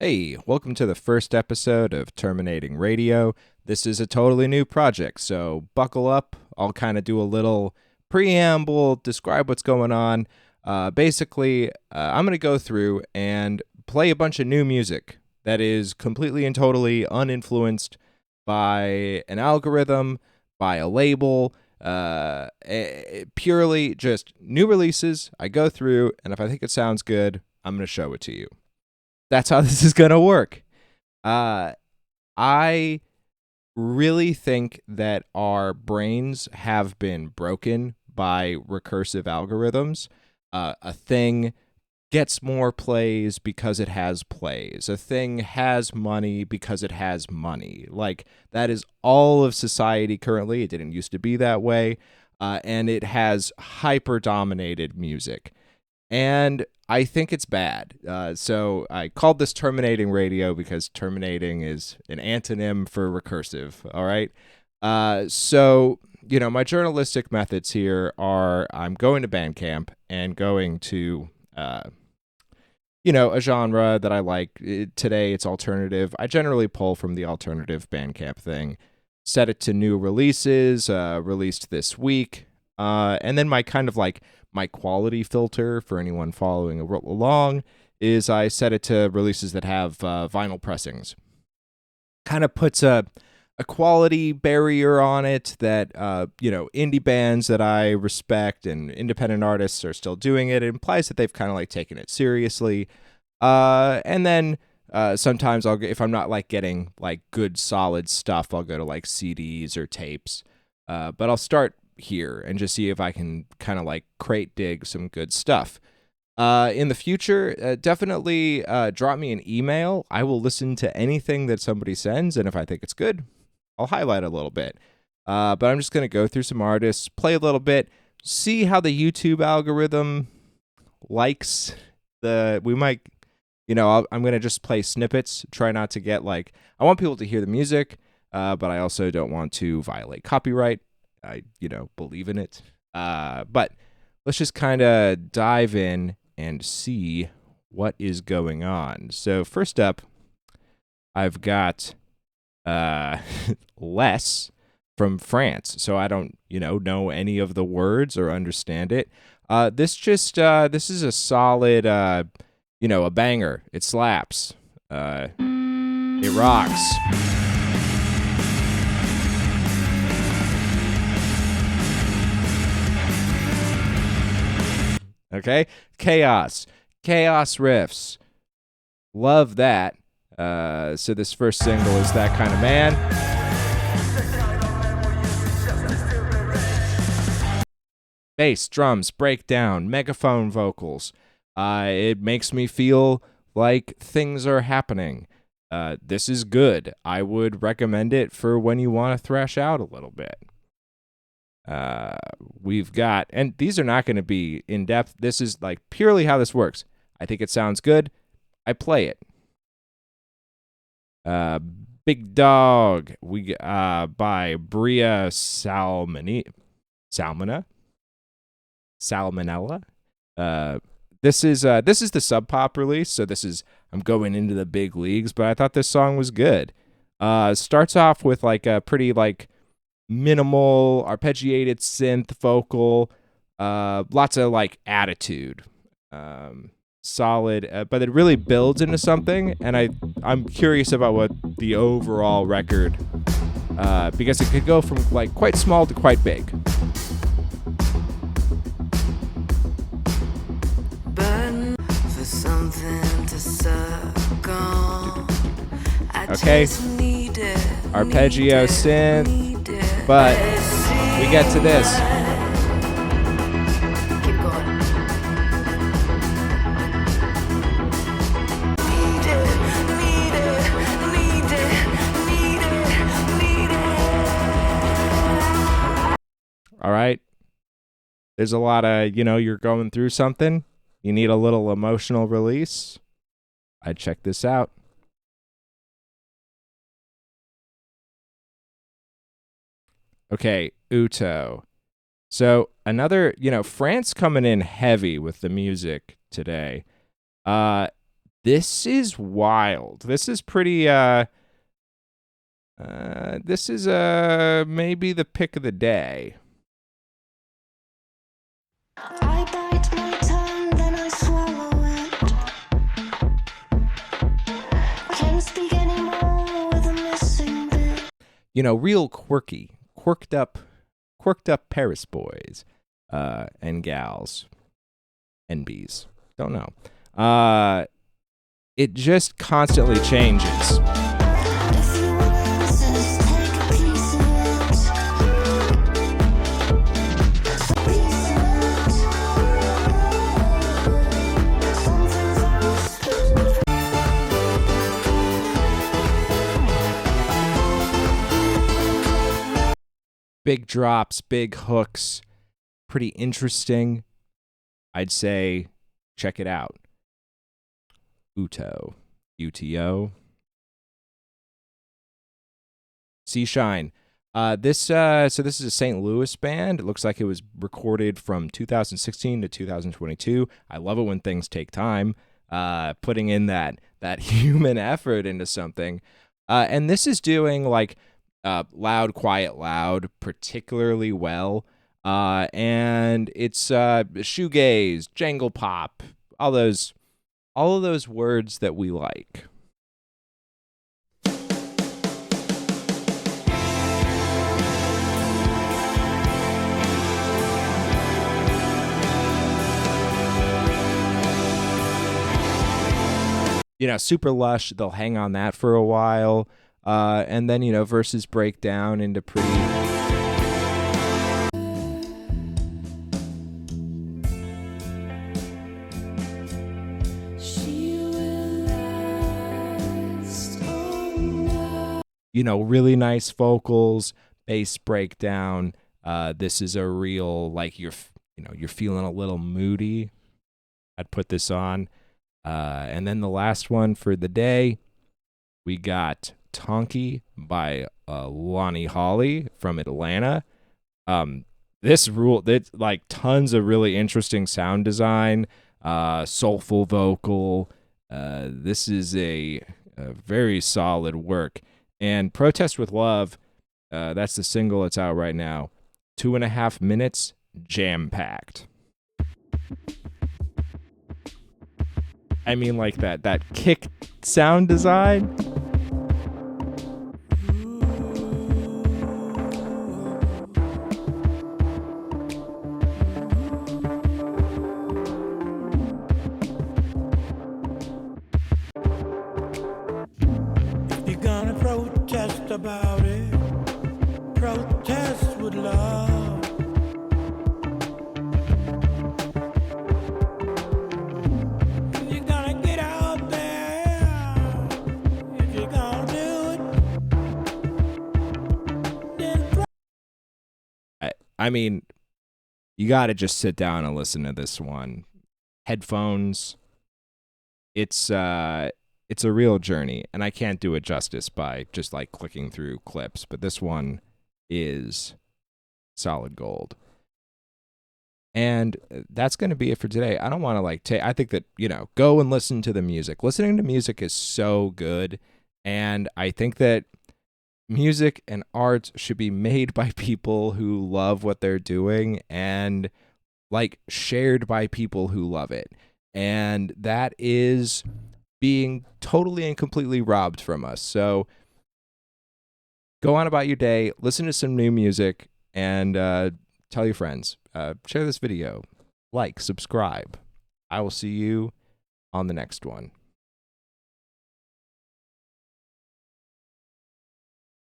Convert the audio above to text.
Hey, welcome to the first episode of Terminating Radio. This is a totally new project, so buckle up. I'll kind of do a little preamble, describe what's going on. Basically, I'm going to go through and play a bunch of new music that is completely and totally uninfluenced by an algorithm, by a label, purely just new releases. I go through, and if I think it sounds good, I'm going to show it to you. That's how this is going to work. I really think that our brains have been broken by recursive algorithms. A thing gets more plays because it has plays. A thing has money because it has money. Like, that is all of society currently. It didn't used to be that way. And it has hyper-dominated music. And I think it's bad. So I called this Terminating Radio because terminating is an antonym for recursive, all right? So, my journalistic methods here are I'm going to Bandcamp and going to, a genre that I like. Today it's alternative. I generally pull from the alternative Bandcamp thing, set it to new releases, released this week, and then my kind of like my quality filter for anyone following along is I set it to releases that have vinyl pressings. Kind of puts a quality barrier on it that, indie bands that I respect and independent artists are still doing it. It implies that they've kind of like taken it seriously. And then sometimes if I'm not like getting like good solid stuff, I'll go to like CDs or tapes. But I'll start here and just see if I can kind of like crate dig some good stuff. In the future, definitely drop me an email. I will listen to anything that somebody sends, and if I think it's good, I'll highlight a little bit. But I'm just going to go through some artists, play a little bit, see how the YouTube algorithm likes I'm going to just play snippets, try not to get like, I want people to hear the music, but I also don't want to violate copyright. I, believe in it. But let's just kind of dive in and see what is going on. So first up, I've got Les from France. So I don't, know any of the words or understand it. This is a solid, a banger. It slaps. It rocks. Okay, chaos riffs, love that. So this first single is That Kind of Man. Bass, drums, breakdown, megaphone vocals. It makes me feel like things are happening. This is good. I would recommend it for when you want to thrash out a little bit. We've got, and these are not going to be in depth. This is like purely how this works. I think it sounds good. I play it. Big Dog. By Bria Salmonella. This is the Sub Pop release. So I'm going into the big leagues, but I thought this song was good. Starts off with like a pretty like minimal arpeggiated synth vocal, lots of like attitude, solid, but it really builds into something, and I'm curious about what the overall record, because it could go from like quite small to quite big. Okay, arpeggio synth. But we get to this. Keep going. All right. There's a lot of, you're going through something. You need a little emotional release. I'd check this out. Okay, Uto. So another, France coming in heavy with the music today. This is wild. This is pretty this is maybe the pick of the day. I bite my tongue, then I swallow it. I can't speak anymore with a missing bit. You know, real quirky, quirked up Paris boys and gals and bees. Don't know. It just constantly changes. If you wanna listen, just take a piece of it. Piece of it. Some things I whisper. Big drops, big hooks, pretty interesting. I'd say check it out. Uto, UTO. Sea Shine. So this is a St. Louis band. It looks like it was recorded from 2016 to 2022. I love it when things take time, putting in that human effort into something. And this is doing like loud, quiet, loud particularly well. And it's shoegaze, jangle pop, all of those words that we like. You know, super lush. They'll hang on that for a while. And then, you know, verses break down into pretty... You know, really nice vocals, bass breakdown. This is a real, like, you're feeling a little moody. I'd put this on. And then the last one for the day, we got Tonky by Lonnie Holly from Atlanta. It's like tons of really interesting sound design, soulful vocal. This is a very solid work. And Protest with Love, that's the single that's out right now. 2.5 minutes, jam-packed. I mean, like that kick sound design. You're gonna protest about it. Protest with love. You're gonna get out there. If you're gonna do it, then I mean, you got to just sit down and listen to this one. Headphones. It's a real journey, and I can't do it justice by just like clicking through clips, but this one is solid gold. And that's going to be it for today. I don't want to like I think that, you know, go and listen to the music. Listening to music is so good, and I think that music and art should be made by people who love what they're doing and like shared by people who love it. And that is being totally and completely robbed from us. So go on about your day, listen to some new music, and tell your friends. Share this video, like, subscribe. I will see you on the next one.